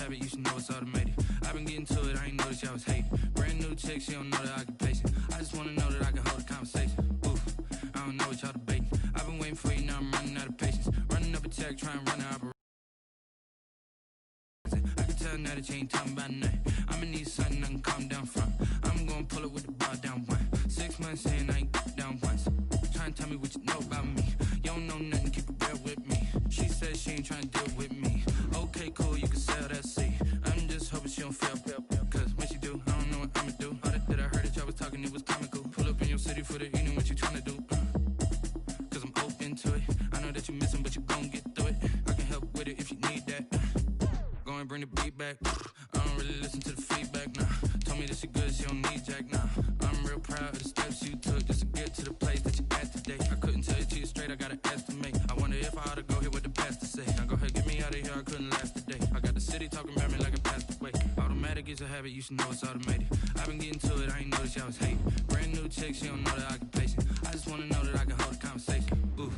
habit, you should know it's automated. I've been getting to it, I ain't noticed y'all was hating. Brand new chick, she don't know the occupation. I just wanna know that I can hold a conversation. Oof, I don't know what y'all debating. I've been waiting for you, now I'm running out of patience. Running up a check, trying to run an operation. I can tell now that you ain't talking about nothing. I'ma need something I can calm down from. I'm gonna pull it with the bar down one. 6 months in, I ain't down once. Trying to tell me what you know about me. You don't know nothing, keep it real with me. She says she ain't trying to deal with me. Okay, cool, you can sell that seat. I'm just hoping she don't fail. Cause when she do, I don't know what I'ma do. All that I heard that y'all was talking, it was comical. Pull up in your city for the evening, what you trying to do? Cause I'm open to it. I know that you missing, but you gon' get through it. I can help with it if you need that. Go and bring the beat back. I don't really listen to the feedback, nah. Told me that she good, she don't need jack, nah. I'm real proud of the steps you took just to get to the place that you at today. I couldn't tell you to you straight, I gotta estimate. I wonder if I ought to go here with the best to say. Now go ahead, get me out of here, I couldn't last today. I got the city talking about me like I passed away. Automatic is a habit, you should know it's automated. I've been getting to it, I ain't noticed y'all was hating. Brand new chick, she don't know the occupation. I just wanna know that I can hold a conversation. Ooh,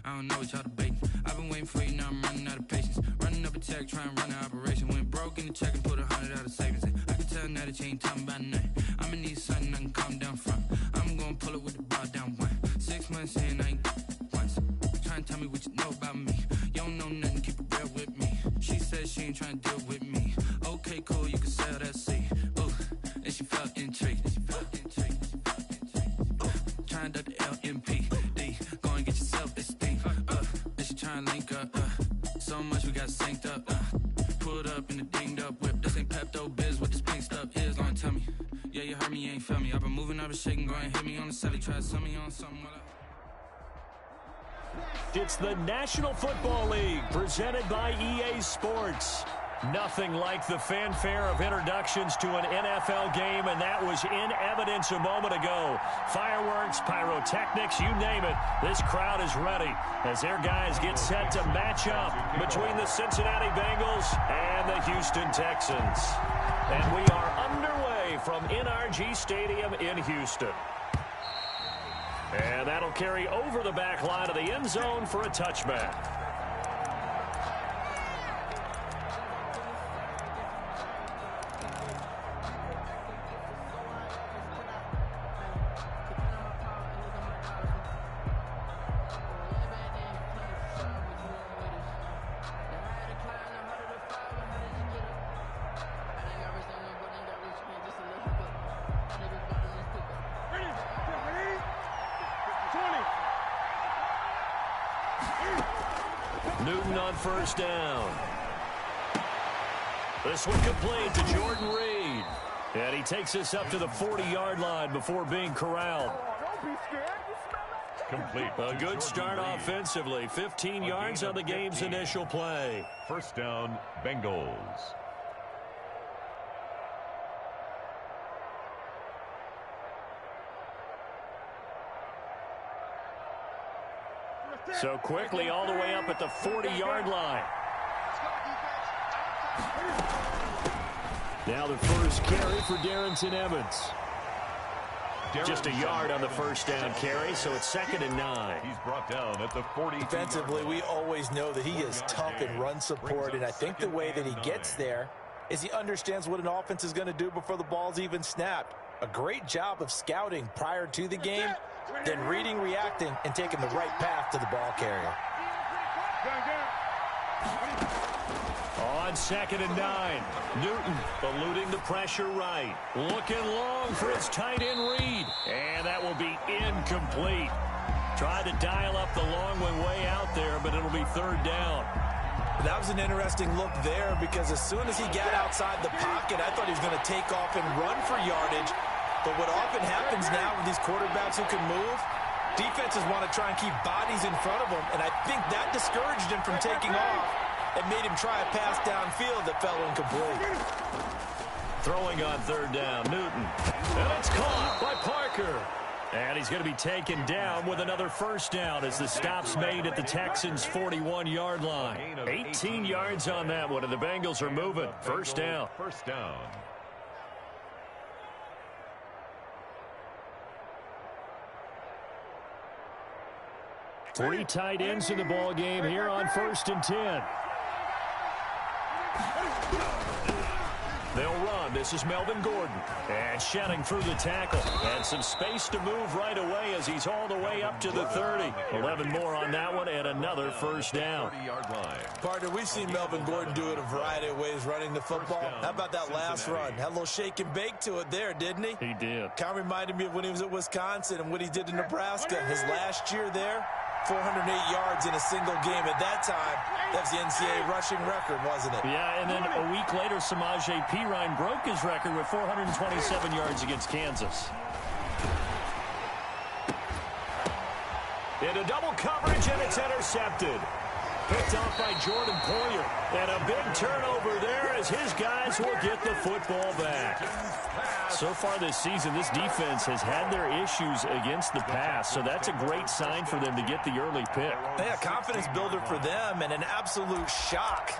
I don't know what y'all debating. I've been waiting for you, now I'm running out of patience. Running up a check, trying to run an operation. Went broke in the check and put 100 out of savings. I can tell now that you ain't talking about nothing. I'ma need something I can calm down from. I'm gonna pull it with the bar down one. 6 months in, I ain't once. Trying to tell me what you know about me. You don't know nothing, keep it real with me. She says she ain't trying to deal with me. Okay, cool, you can sell that seat. Ooh, and she felt intrigued. Trying to duck the LMPD. Go and get your self-esteem. And she trying to link up. So much we got synced up. Pulled up in the dinged up whip. This ain't Pepto-Biz, what this pink stuff is. Gonna tell me. Yeah, you heard me, you ain't felt me. I've been moving, I've been shaking. Go and hit me on the celly. Try to sell me on something. It's the National Football League presented by EA Sports. Nothing like the fanfare of introductions to an NFL game, and that was in evidence a moment ago. Fireworks, pyrotechnics, you name it. This crowd is ready as their guys get set to match up between the Cincinnati Bengals and the Houston Texans. And we are underway from NRG Stadium in Houston. And that'll carry over the back line of the end zone for a touchback. Newton on first down. This one complete to Jordan Reed. And he takes us up to the 40-yard line before being corralled. Complete. A good start offensively. 15 yards on the game's initial play. First down, Bengals. So quickly all the way up at the 40-yard line. Now the first carry for Darrington Evans. Just a yard on the first down carry, so it's 2nd and 9. He's brought down at the 40. Defensively, we always know that he is tough in run support, and I think the way that he gets there is he understands what an offense is going to do before the ball's even snapped. A great job of scouting prior to the game, then reading, reacting, and taking the right path to the ball carrier. On 2nd and 9, Newton eluding the pressure right. Looking long for his tight end Reed. And that will be incomplete. Tried to dial up the long one way out there, but it'll be 3rd down. That was an interesting look there because as soon as he got outside the pocket, I thought he was going to take off and run for yardage. But what often happens now with these quarterbacks who can move, defenses want to try and keep bodies in front of them, and I think that discouraged him from taking off and made him try a pass downfield that fell incomplete. Throwing on 3rd down, Newton. And it's caught by Parker. And he's going to be taken down with another first down as the stop's made at the Texans' 41-yard line. 18 yards on that one, and the Bengals are moving. First down. First down. Three tight ends in the ball game here on 1st and 10. They'll run. This is Melvin Gordon. And shedding through the tackle. And some space to move right away as he's all the way up to the 30. 11 more on that one and another first down. Partner, we've seen Melvin Gordon do it a variety of ways running the football. How about that last run? Had a little shake and bake to it there, didn't he? He did. Kind of reminded me of when he was at Wisconsin and what he did in Nebraska. His last year there, 408 yards in a single game. At that time, that was the NCAA rushing record, wasn't it? Yeah, and then a week later, Samaje Perine broke his record with 427 yards against Kansas. Into double coverage, and it's intercepted. Picked off by Jordan Poyer. And a big turnover there as his guys will get the football back. So far this season, this defense has had their issues against the pass, so that's a great sign for them to get the early pick. Yeah, confidence builder for them and an absolute shock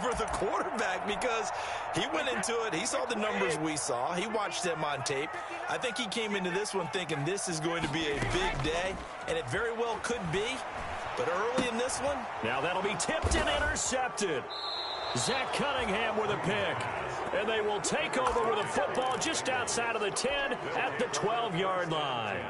for the quarterback because he went into it. He saw the numbers we saw. He watched them on tape. I think he came into this one thinking this is going to be a big day, and it very well could be. But early in this one, now that'll be tipped and intercepted. Zach Cunningham with a pick. And they will take over with a football just outside of the 10 at the 12-yard line.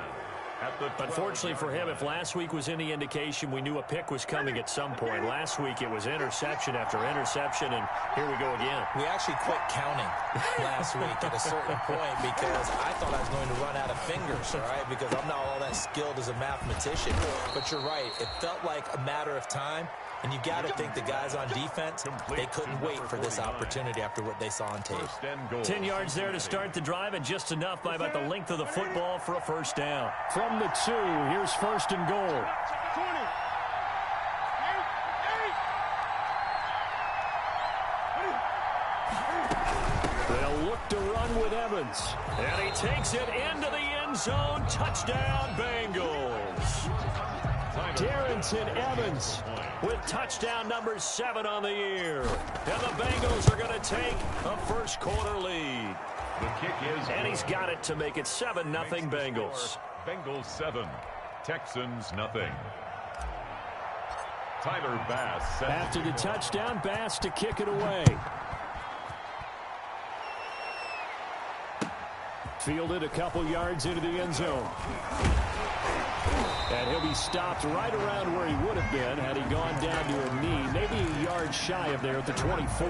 Unfortunately for him, if last week was any indication, we knew a pick was coming at some point. Last week it was interception after interception, and here we go again. We actually quit counting last week at a certain point because I thought I was going to run out of fingers, all right, because I'm not all that skilled as a mathematician. But you're right. It felt like a matter of time. And you got to think the guys on defense, they couldn't wait for this opportunity after what they saw on tape. 10 yards there to start the drive, and just enough by about the length of the football for a first down. From the 2, here's first and goal. They'll look to run with Evans. And he takes it into the end zone. Touchdown, Bengals. Darrington Evans with touchdown number 7 on the year. And the Bengals are going to take a first quarter lead. The kick is, and he's got it to make it 7-0 Bengals. Bengals 7, Texans nothing. Tyler Bass. After the touchdown, Bass to kick it away. Fielded a couple yards into the end zone. And he'll be stopped right around where he would have been had he gone down to a knee, maybe a yard shy of there at the 24.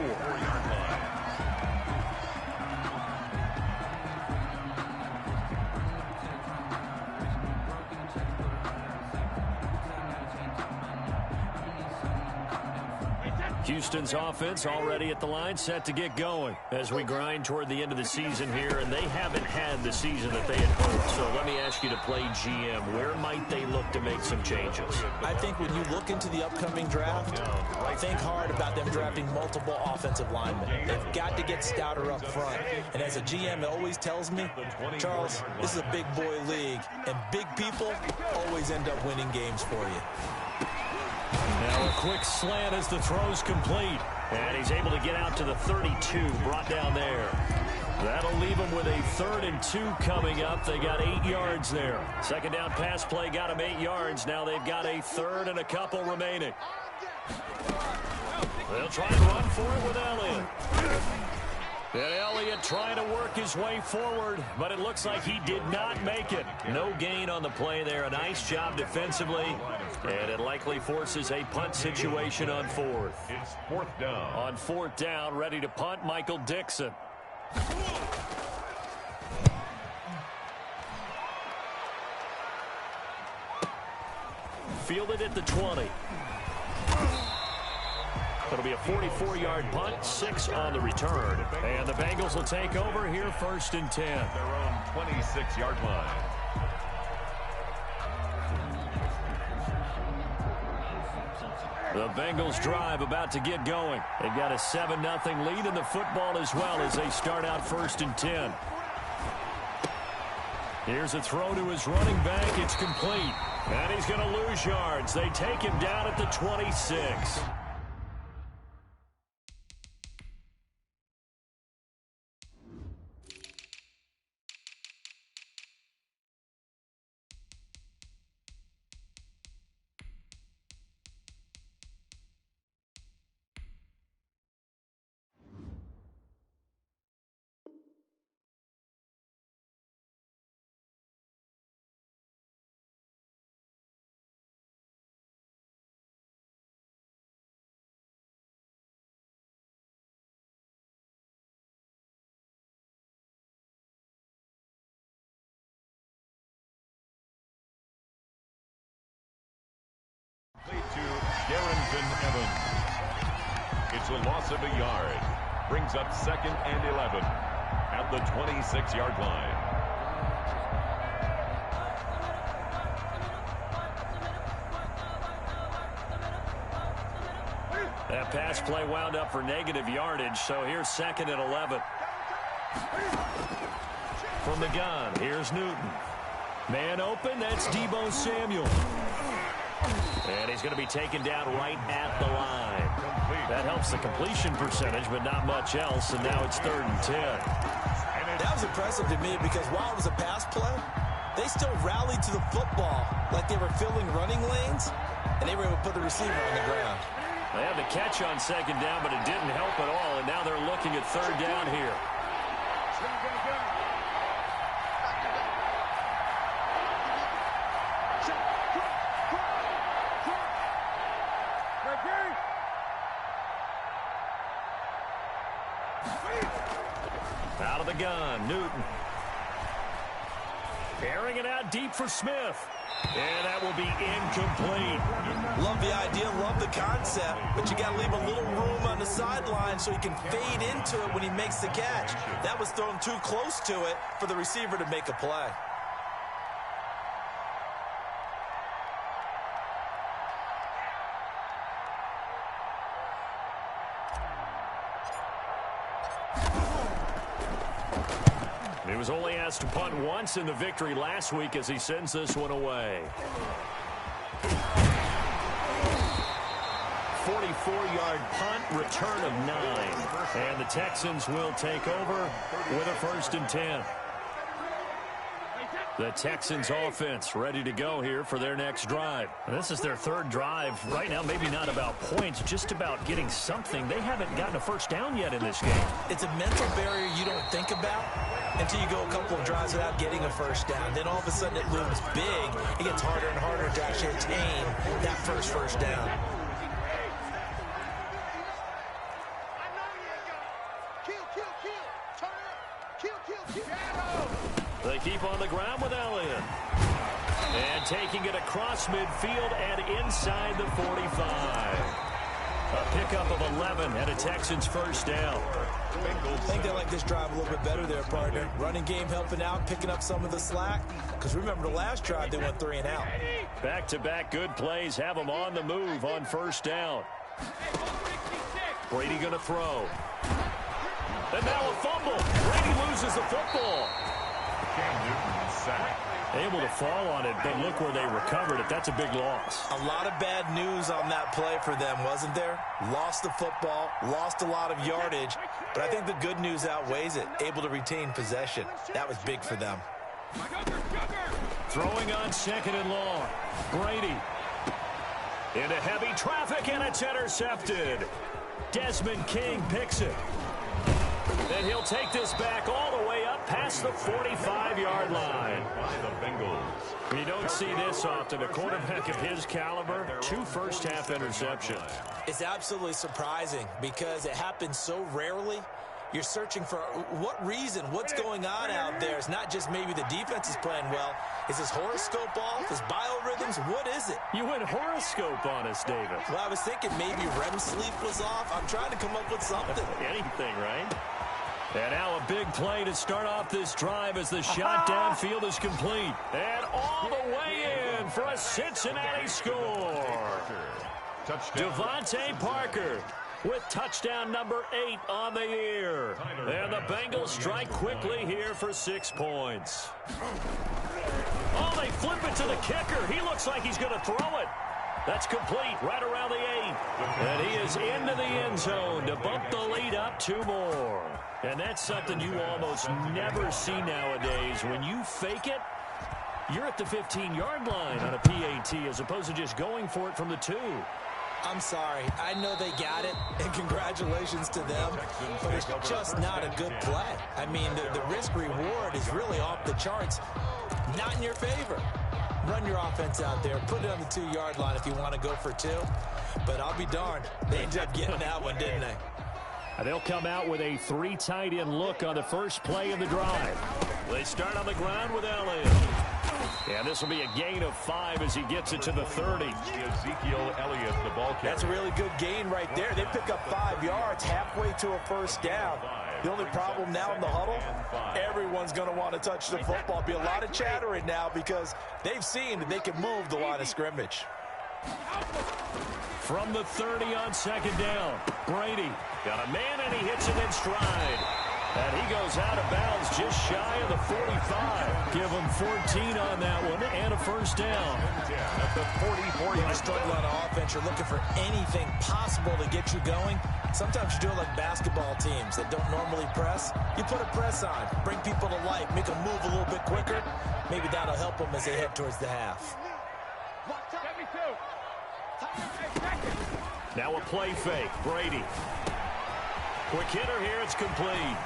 Houston's offense already at the line, set to get going as we grind toward the end of the season here, and they haven't had the season that they had hoped. So let me ask you to play GM. Where might they look to make some changes? I think when you look into the upcoming draft, think hard about them drafting multiple offensive linemen. They've got to get stouter up front. And as a GM, it always tells me, Charles, this is a big boy league, and big people always end up winning games for you. Now a quick slant as the throw's complete. And he's able to get out to the 32, brought down there. That'll leave him with a 3rd and 2 coming up. They got 8 yards there. Second down pass play got him 8 yards. Now they've got a 3rd and a couple remaining. They'll try and run for it with Elliott. And Elliott trying to work his way forward, but it looks like he did not make it. No gain on the play there. A nice job defensively, and it likely forces a punt situation on 4th. It's 4th down. On 4th down, ready to punt, Michael Dixon. Fielded at the 20. It'll be a 44-yard punt, 6 on the return. And the Bengals will take over here 1st and 10. Their own 26-yard line. The Bengals drive about to get going. They've got a 7-0 lead in the football as well as they start out 1st and 10. Here's a throw to his running back. It's complete. And he's going to lose yards. They take him down at the 26. Evans. It's a loss of a yard. Brings up 2nd and 11 at the 26-yard line. That pass play wound up for negative yardage, so here's 2nd and 11. From the gun, here's Newton. Man open, that's Deebo Samuel. And he's going to be taken down right at the line. That helps the completion percentage, but not much else, and now it's 3rd and 10. That was impressive to me because while it was a pass play, they still rallied to the football like they were filling running lanes, and they were able to put the receiver on the ground. They had the catch on 2nd down, but it didn't help at all, and now they're looking at 3rd down here. Out of the gun, Newton. Airing it out deep for Smith. And that will be incomplete. Love the idea, love the concept, but you got to leave a little room on the sideline so he can fade into it when he makes the catch. That was thrown too close to it for the receiver to make a play. He was only asked to punt once in the victory last week as he sends this one away. 44-yard punt, return of 9. And the Texans will take over with a 1st and 10. The Texans offense ready to go here for their next drive. This is their 3rd drive. Right now, maybe not about points, just about getting something. They haven't gotten a 1st down yet in this game. It's a mental barrier you don't think about until you go a couple of drives without getting a 1st down. Then all of a sudden it looms big. It gets harder and harder to actually attain that first down. They keep on the ground with Elliott. And taking it across midfield and inside the 45. A pickup of 11 and a Texans 1st down. I think they like this drive a little bit better there, partner. Running game helping out, picking up some of the slack. Because remember the last drive, they went 3 and out. Back-to-back good plays have them on the move on 1st down. Brady going to throw. And now a fumble. Brady loses the football. Cam Newton sacked. Able to fall on it, but look where they recovered it. That's a big loss. A lot of bad news on that play for them, wasn't there? Lost the football, lost a lot of yardage, but I think the good news outweighs it. Able to retain possession. That was big for them. Throwing on 2nd and long. Brady. Into heavy traffic, and it's intercepted. Desmond King picks it. And he'll take this back all the way up past the 45-yard line. By the Bengals. You don't see this often. A quarterback of his caliber, 2 first-half interceptions. It's absolutely surprising because it happens so rarely. You're searching for what reason, what's going on out there. It's not just maybe the defense is playing well. Is his horoscope off? His biorhythms? What is it? You went horoscope on us, David. Well, I was thinking maybe REM sleep was off. I'm trying to come up with something. Anything, right? And now a big play to start off this drive as the shot downfield is complete. And all the way in for a Cincinnati score. DeVante Parker with touchdown number 8 on the year. And the Bengals strike quickly here for 6 points. Oh, they flip it to the kicker. He looks like he's going to throw it. That's complete right around the 8. And he is into the end zone to bump the lead up 2 more. And that's something you almost never see nowadays. When you fake it, you're at the 15-yard line on a PAT as opposed to just going for it from the 2. I'm sorry. I know they got it, and congratulations to them, but it's just not a good play. I mean, the risk-reward is really off the charts. Not in your favor. Run your offense out there. Put it on the 2-yard line if you want to go for 2. But I'll be darned. They ended up getting that one, didn't they? They'll come out with a 3 tight end look on the first play of the drive. They start on the ground with Elliott. And this will be a gain of 5 as he gets it to the 30. Ezekiel Elliott, the ball carrier. That's a really good gain right there. They pick up 5 yards halfway to a first down. The only problem now in the huddle, everyone's going to want to touch the football. Be a lot of chattering now because they've seen that they can move the line of scrimmage. From the 30 on second down, Brady got a man and he hits it in stride. And he goes out of bounds just shy of the 45. Give him 14 on that one and a first down. At the 44. You're struggling on offense. You're looking for anything possible to get you going. Sometimes you do it like basketball teams that don't normally press. You put a press on, bring people to life, make them move a little bit quicker. Maybe that'll help them as they head towards the half. Now a play fake. Brady. Quick hitter here. It's complete.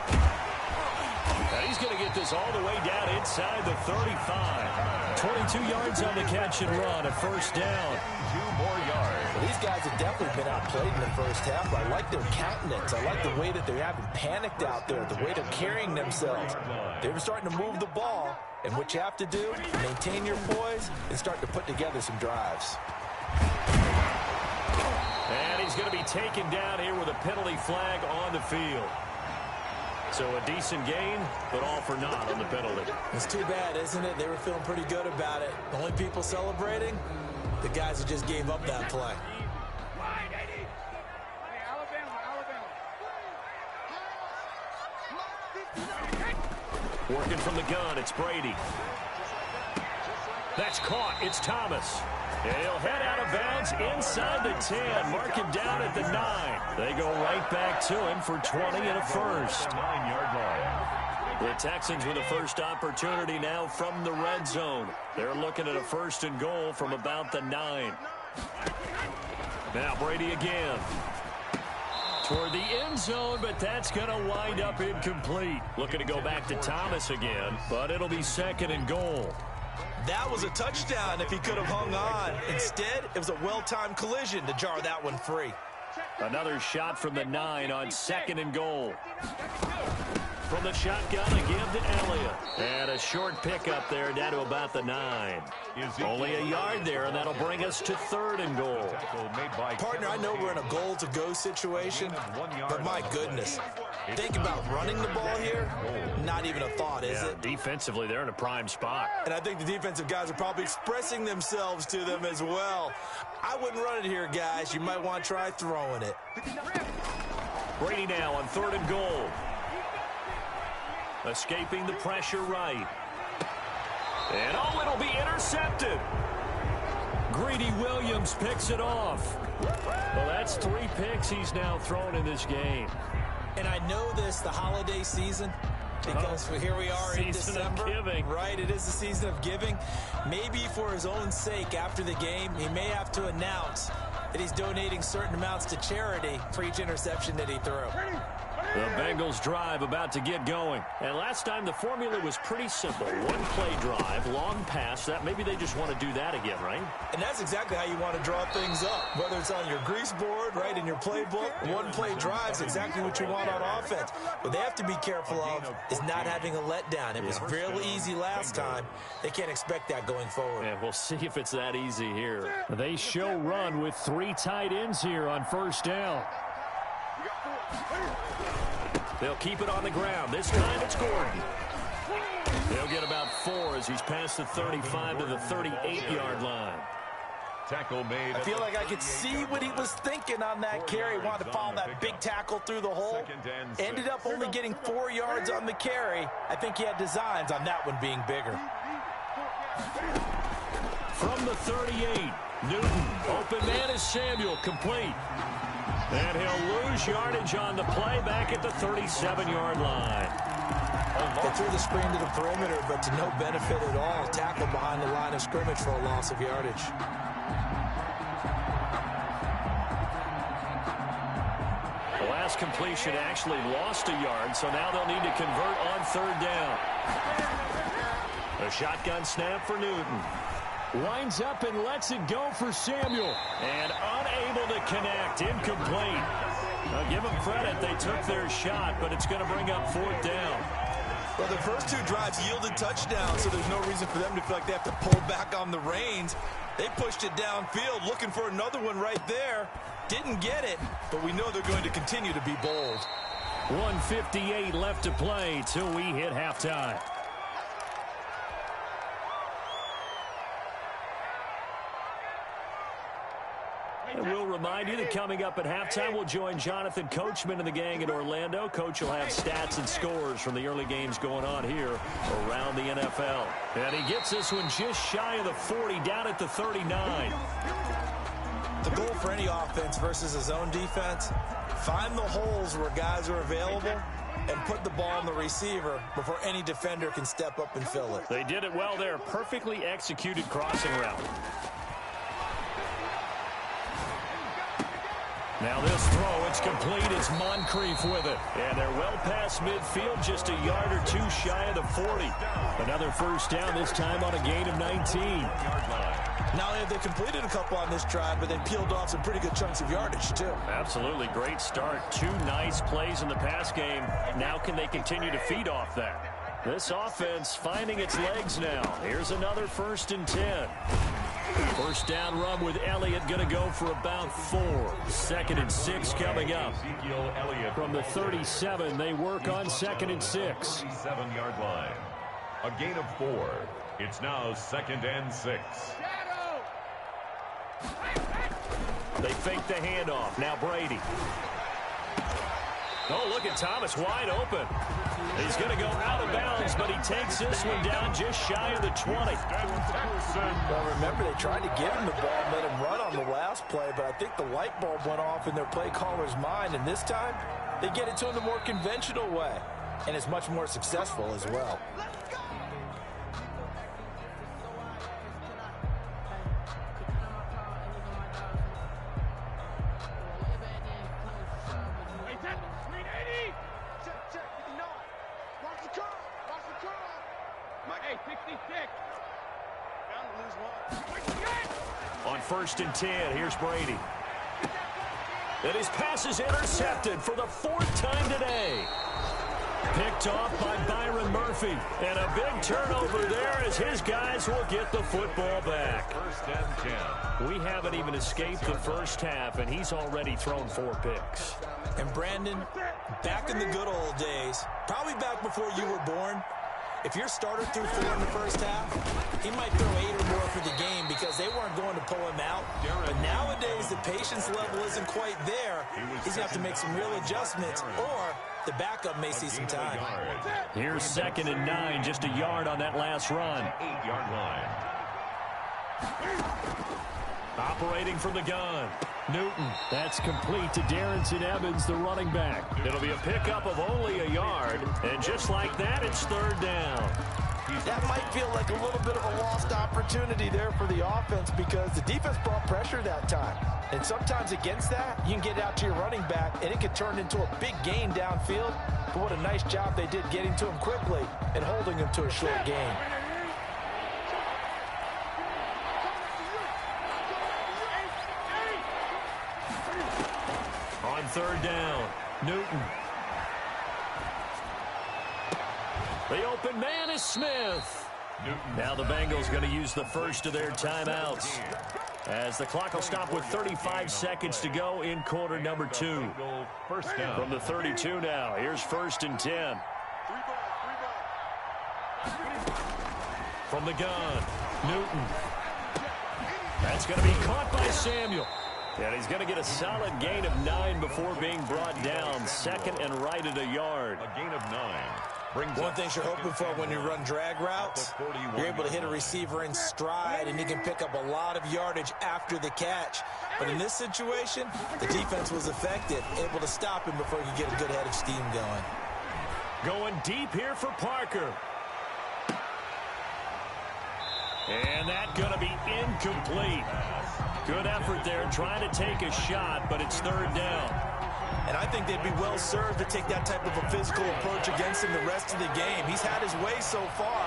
And he's going to get this all the way down inside the 35. 22 yards on the catch and run. A first down. 2 more yards. Well, these guys have definitely been outplayed in the first half. I like their countenance. I like the way that they haven't panicked out there, the way they're carrying themselves. They're starting to move the ball. And what you have to do, maintain your poise and start to put together some drives. And he's going to be taken down here with a penalty flag on the field. So a decent gain, but all for naught on the penalty. It's too bad, isn't it? They were feeling pretty good about it. The only people celebrating, the guys who just gave up that play. Working from the gun, it's Brady. That's caught. It's Thomas. And he'll head out of bounds inside the 10. Mark him down at the 9. They go right back to him for 20 and a first. 9-yard line. The Texans with a first opportunity now from the red zone. They're looking at a first and goal from about the 9. Now Brady again. Toward the end zone, but that's going to wind up incomplete. Looking to go back to Thomas again, but it'll be second and goal. That was a touchdown if he could have hung on. Instead, it was a well-timed collision to jar that one free. Another shot from the 9 on second and goal. From the shotgun, a give to Elliott. And a short pickup there down to about the 9. Only a yard there, and that'll bring us to third and goal. Partner, I know we're in a goal-to-go situation, but my goodness. Think about running the ball here. Not even a thought, is it? Defensively, they're in a prime spot. And I think the defensive guys are probably expressing themselves to them as well. I wouldn't run it here, guys. You might want to try throwing it. Brady now on third and goal. Escaping the pressure right. And oh, it'll be intercepted. Greedy Williams picks it off. Well, that's 3 picks he's now thrown in this game. And I know this, the holiday season, because here we are in December. Season of giving. Right, it is the season of giving. Maybe for his own sake after the game, he may have to announce that he's donating certain amounts to charity for each interception that he threw. The Bengals drive about to get going. And last time the formula was pretty simple. 1 play drive, long pass. That maybe they just want to do that again, right? And that's exactly how you want to draw things up. Whether it's on your grease board, right, in your playbook, 1 play drive is exactly what you want on offense. What they have to be careful of is not having a letdown. It was real easy last time. They can't expect that going forward. And we'll see if it's that easy here. They show run with 3 tight ends here on first down. They'll keep it on the ground. This time it's Gordon. They'll get about 4 as he's past the 35 to the 38-yard line. Tackle made. I feel like I could see what he was thinking on that carry. Wanted to follow that big tackle through the hole. Ended up only getting 4 yards on the carry. I think he had designs on that one being bigger. From the 38, Newton. Open man is Samuel, complete. And he'll lose yardage on the play back at the 37-yard line. They threw the screen to the perimeter, but to no benefit at all. Tackle behind the line of scrimmage for a loss of yardage. The last completion actually lost a yard, so now they'll need to convert on third down. A shotgun snap for Newton. Winds up and lets it go for Samuel. And unable to connect. Incomplete. Now give them credit. They took their shot, but it's going to bring up fourth down. Well, the first two drives yielded touchdowns, so there's no reason for them to feel like they have to pull back on the reins. They pushed it downfield, looking for another one right there. Didn't get it, but we know they're going to continue to be bold. 1:58 left to play till we hit halftime. And we'll remind you that coming up at halftime, we'll join Jonathan Coachman and the gang in Orlando. Coach will have stats and scores from the early games going on here around the NFL. And he gets this one just shy of the 40, down at the 39. The goal for any offense versus a zone defense, find the holes where guys are available and put the ball on the receiver before any defender can step up and fill it. They did it well there. Perfectly executed crossing route. Now this throw, it's complete. It's Moncrief with it. And they're well past midfield, just a yard or two shy of the 40. Another first down, this time on a gain of 19. Not only have they completed a couple on this drive, but then peeled off some pretty good chunks of yardage, too. Absolutely. Great start. Two nice plays in the pass game. Now can they continue to feed off that? This offense finding its legs now. Here's another 1st and 10. First down run with Elliott going to go for about 4. 2nd and 6 coming up. From the 37, they work on 2nd and 6. 7-yard line. A gain of 4. It's now 2nd and 6. They fake the handoff. Now Brady. Oh, look at Thomas wide open. He's going to go out of bounds, but he takes this one down just shy of the 20. Well, remember, they tried to give him the ball and let him run on the last play, but I think the light bulb went off in their play caller's mind, and this time they get it to him the more conventional way, and it's much more successful as well. On 1st and 10, here's Brady. And his pass is intercepted for the 4th time today. Picked off by Byron Murphy. And a big turnover there as his guys will get the football back. 1st and 10. We haven't even escaped the first half, and he's already thrown 4 picks. And Brandon, back in the good old days, probably back before you were born, if your starter threw 4 in the first half, he might throw 8 or more for the game because they weren't going to pull him out. But nowadays, the patience level isn't quite there. He's going to have to make some real adjustments, or the backup may see some time. Here's 2nd and 9, just a yard on that last run. 8-yard line. Operating from the gun. Newton. That's complete to Darrington Evans, the running back. It'll be a pickup of only a yard. And just like that, it's 3rd down. That might feel like a little bit of a lost opportunity there for the offense because the defense brought pressure that time. And sometimes against that, you can get out to your running back, and it could turn into a big gain downfield. But what a nice job they did getting to him quickly and holding him to a short gain. On 3rd down, Newton. The open man is Smith. Now the Bengals going to use the first of their timeouts as the clock will stop with 35 seconds to go in quarter number 2. First down. From the 32 now, here's 1st and 10. From the gun, Newton. That's going to be caught by Samuel. And he's going to get a solid gain of 9 before being brought down. 2nd and right at a yard. A gain of 9. One thing you're hoping for when you run drag routes, you're able to hit a receiver in stride, and you can pick up a lot of yardage after the catch. But in this situation, the defense was effective, able to stop him before he could get a good head of steam going. Going deep here for Parker. And that's going to be incomplete. Good effort there trying to take a shot, but it's 3rd down. And I think they'd be well served to take that type of a physical approach against him the rest of the game. He's had his way so far,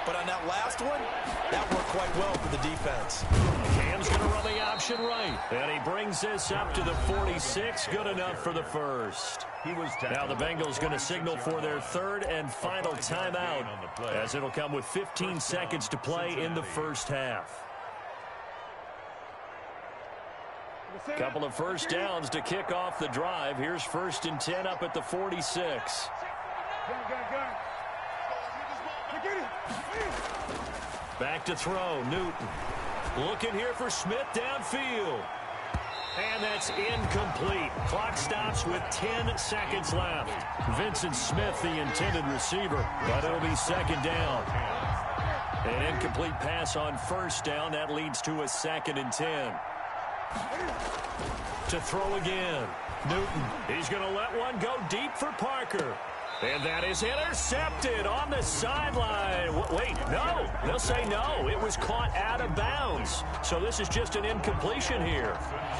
But on that last one, that worked quite well for the defense. Cam's going to run the option right. And he brings this up to the 46. Good enough for the first. Now the Bengals going to signal for their third and final timeout, as it'll come with 15 seconds to play in the first half. Couple of first downs to kick off the drive. Here's 1st and 10 up at the 46. Back to throw, Newton. Looking here for Smith downfield. And that's incomplete. Clock stops with 10 seconds left. Vincent Smith, the intended receiver, but it'll be 2nd down. An incomplete pass on 1st down. That leads to a 2nd and 10. To throw again. Newton. He's going to let one go deep for Parker. And that is intercepted on the sideline. Wait, no. They'll say no. It was caught out of bounds. So this is just an incompletion here.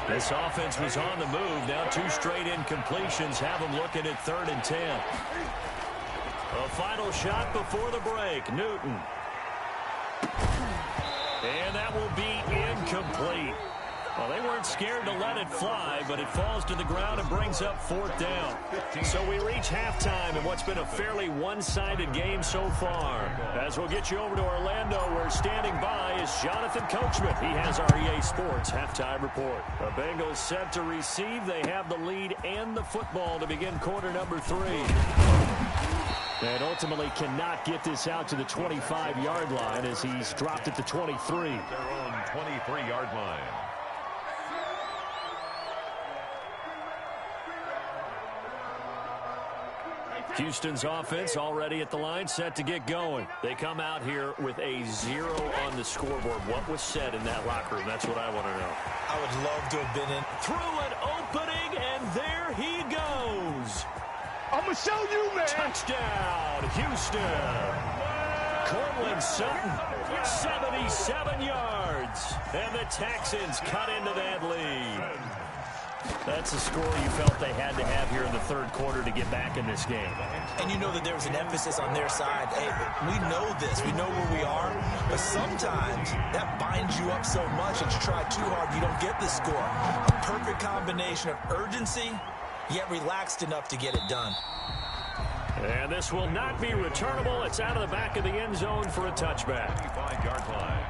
This offense was on the move. Now 2 straight incompletions have them looking at 3rd and 10. A final shot before the break. Newton. And that will be incomplete. Well, they weren't scared to let it fly, but it falls to the ground and brings up 4th down. So we reach halftime in what's been a fairly one-sided game so far. As we'll get you over to Orlando, where standing by is Jonathan Coachman. He has our EA Sports halftime report. The Bengals set to receive. They have the lead and the football to begin quarter number 3. And ultimately cannot get this out to the 25-yard line as he's dropped at the 23. Their own 23-yard line. Houston's offense already at the line, set to get going. They come out here with a 0 on the scoreboard. What was said in that locker room? That's what I want to know. I would love to have been in. Through an opening, and there he goes. I'm going to show you, man. Touchdown, Houston. Cortland Sutton, 77 yards. And the Texans cut into that lead. That's a score you felt they had to have here in the 3rd quarter to get back in this game. And you know that there was an emphasis on their side. Hey, we know this. We know where we are. But sometimes that binds you up so much that you try too hard, you don't get the score. A perfect combination of urgency, yet relaxed enough to get it done. And this will not be returnable. It's out of the back of the end zone for a touchback. 25-yard line.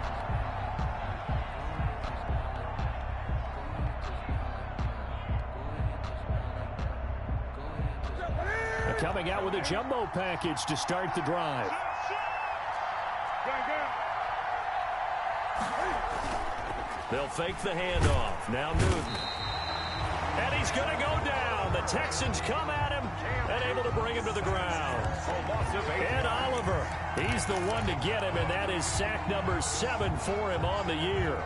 Coming out with a jumbo package to start the drive. They'll fake the handoff. Now Newton. And he's going to go down. The Texans come at him and able to bring him to the ground. And Oliver, he's the one to get him, and that is sack number 7 for him on the year.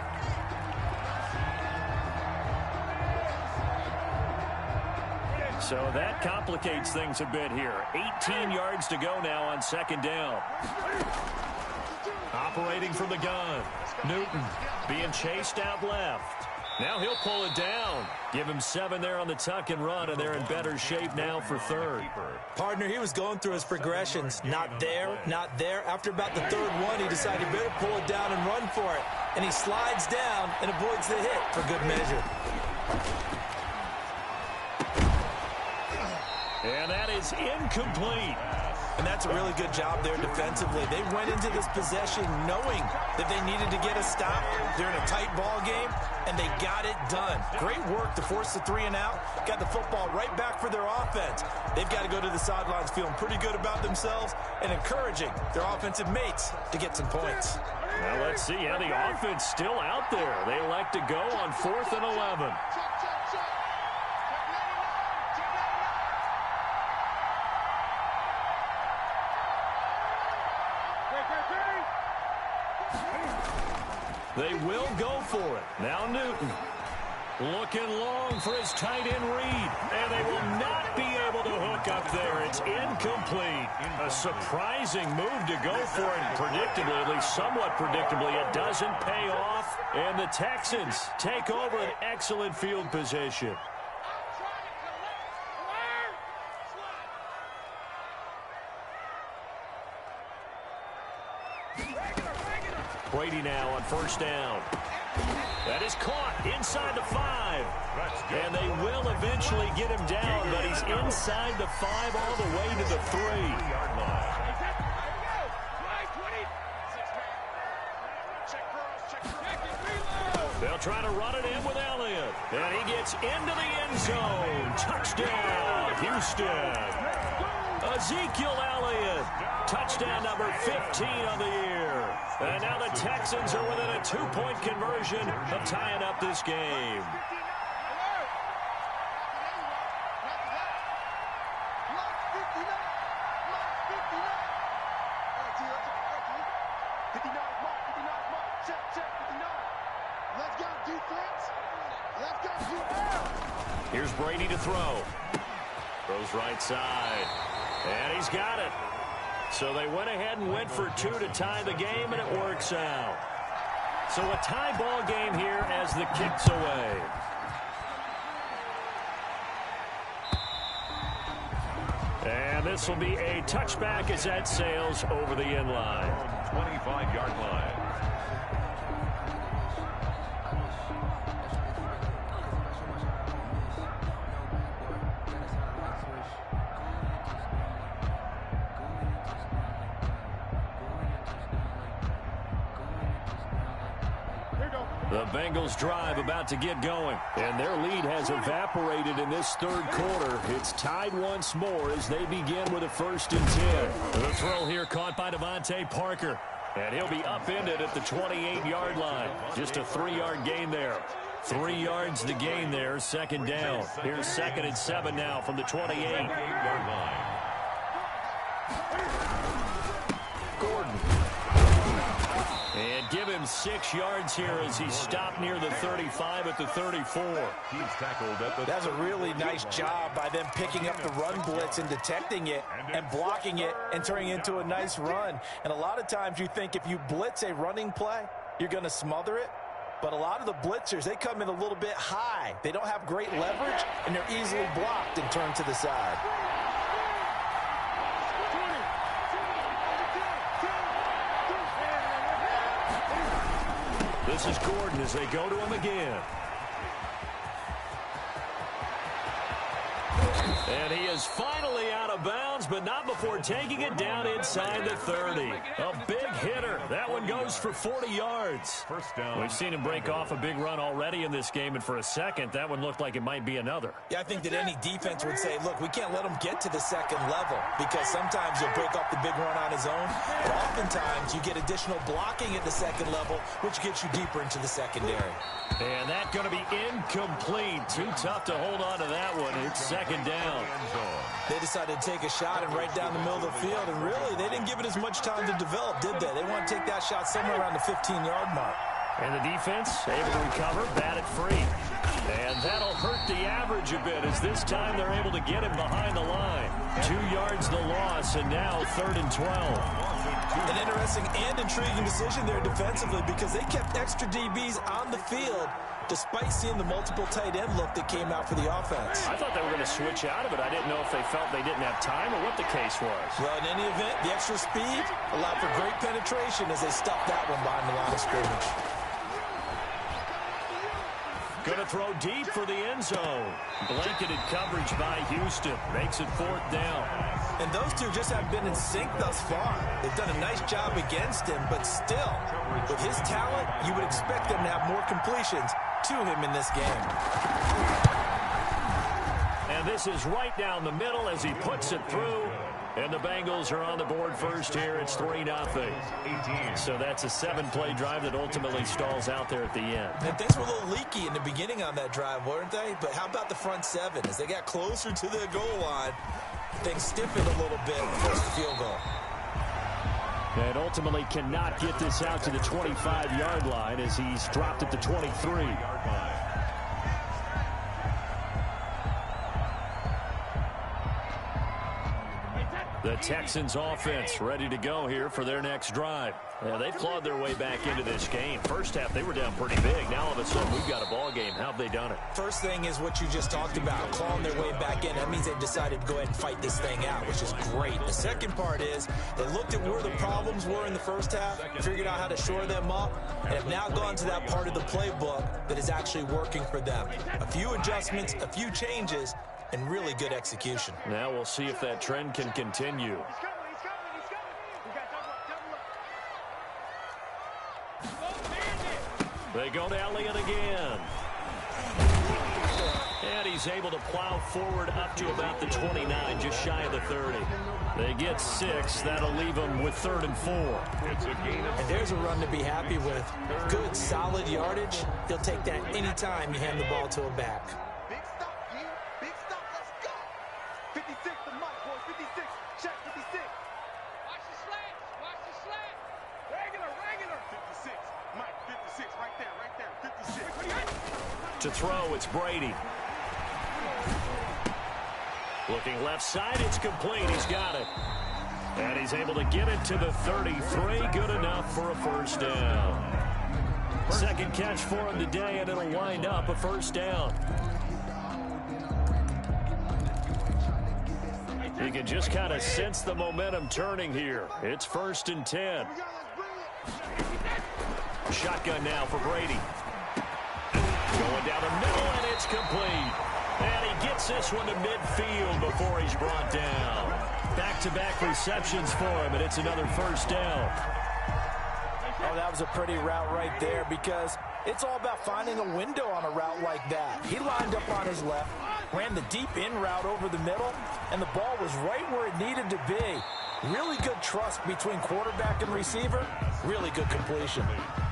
So that complicates things a bit here. 18 yards to go now on 2nd down. Operating from the gun. Newton being chased out left. Now he'll pull it down. Give him 7 there on the tuck and run, and they're in better shape now for 3rd. Partner, he was going through his progressions. Not there, not there. After about the 3rd one, he decided he better pull it down and run for it. And he slides down and avoids the hit for good measure. And that is incomplete. And that's a really good job there defensively. They went into this possession knowing that they needed to get a stop. They're in a tight ball game, and they got it done. Great work to force the 3 and out. Got the football right back for their offense. They've got to go to the sidelines feeling pretty good about themselves and encouraging their offensive mates to get some points. Well, let's see how the offense still out there. They like to go on 4th and 11. They will go for it. Now Newton looking long for his tight end read. And they will not be able to hook up there. It's incomplete. A surprising move to go for it. Predictably, at least somewhat predictably, it doesn't pay off. And the Texans take over an excellent field position. Brady now on first down. That is caught inside the 5. And they will eventually get him down, but he's inside the 5 all the way to the 3. They'll try to run it in with Elliott. And he gets into the end zone. Touchdown, Houston. Ezekiel Elliott. Touchdown number 15 on the year. And now the Texans are within a 2-point conversion of tying up this game. Here's Brady to throw. Throws right side. And he's got it. So they went ahead and went for 2 to tie the game, and it works out. So a tie ball game here as the kick's away. And this will be a touchback as that sails over the end line. 25-yard line. The Bengals drive about to get going, and their lead has evaporated in this third quarter. It's tied once more as they begin with a 1st and 10. The throw here caught by Devontae Parker, and he'll be upended at the 28-yard line. Just a 3-yard gain there. 3 yards to gain there, 2nd down. Here's 2nd and 7 now from the 28-yard line. Gordon. And give him 6 yards here as he stopped near the 35 at the 34. He's tackled at the... That's a really nice job by them picking up the run blitz and detecting it and blocking it and turning it into a nice run. And a lot of times you think if you blitz a running play, you're going to smother it. But a lot of the blitzers, they come in a little bit high. They don't have great leverage, and they're easily blocked and turned to the side. This is Gordon as they go to him again. And he is finally out of bounds, but not before taking it down inside the 30. A big hitter. That one goes for 40 yards. First down. We've seen him break off a big run already in this game, and for a second, that one looked like it might be another. Yeah, I think that any defense would say, look, we can't let him get to the 2nd level because sometimes he'll break off the big run on his own, but oftentimes you get additional blocking at the 2nd level, which gets you deeper into the secondary. And that's going to be incomplete. Too tough to hold on to that one. It's 2nd down. They decided to take a shot and right down the middle of the field, and really, they didn't give it as much time to develop, did they? They want to take that shot somewhere around the 15-yard mark. And the defense able to recover, bat it free. And that'll hurt the average a bit as this time they're able to get him behind the line. 2 yards the loss, and now 3rd and 12. An interesting and intriguing decision there defensively because they kept extra DBs on the field despite seeing the multiple tight end look that came out for the offense. I thought they were going to switch out of it. I didn't know if they felt they didn't have time or what the case was. Well, in any event, the extra speed allowed for great penetration as they stuffed that one behind the line of scrimmage. Going to throw deep for the end zone. Blanketed coverage by Houston. Makes it 4th down. And those two just haven't been in sync thus far. They've done a nice job against him, but still, with his talent, you would expect them to have more completions to him in this game. And this is right down the middle as he puts it through. And the Bengals are on the board first here. It's 3-0. So that's a 7-play drive that ultimately stalls out there at the end. And things were a little leaky in the beginning on that drive, weren't they? But how about the front 7? As they got closer to the goal line, things stiffened a little bit first field goal. And ultimately cannot get this out to the 25-yard line as he's dropped at the 23. The Texans offense ready to go here for their next drive. Yeah, they've clawed their way back into this game. First half, they were down pretty big. Now, all of a sudden, we've got a ball game. How have they done it? First thing is what you just talked about, clawing their way back in. That means they've decided to go ahead and fight this thing out, which is great. The second part is they looked at where the problems were in the first half, figured out how to shore them up, and have now gone to that part of the playbook that is actually working for them. A few adjustments, a few changes, and really good execution. Now we'll see if that trend can continue. They go to Elliott again. And he's able to plow forward up to about the 29, just shy of the 30. They get 6. That'll leave them with 3rd and 4. It's a gain of... And there's a run to be happy with. Good, solid yardage. He'll take that anytime you hand the ball to a back. Big stop, yeah. Big stop. Let's go. 56, the mic, boy. 56. Check 56. Watch the slants. Watch the slant. Regular. 56. Mike, 56. Right there. 56. To throw, it's Brady. Looking left side, it's complete. He's got it. And he's able to get it to the 33. Good enough for a first down. Second catch for him today, and it'll wind up a first down. You can just kind of sense the momentum turning here. It's 1st and 10. Shotgun now for Brady. Going down the middle, and it's complete. And he gets this one to midfield before he's brought down. Back-to-back receptions for him, and it's another first down. Oh, that was a pretty route right there because it's all about finding a window on a route like that. He lined up on his left, ran the deep in route over the middle, and the ball was right where it needed to be. Really good trust between quarterback and receiver. Really good completion.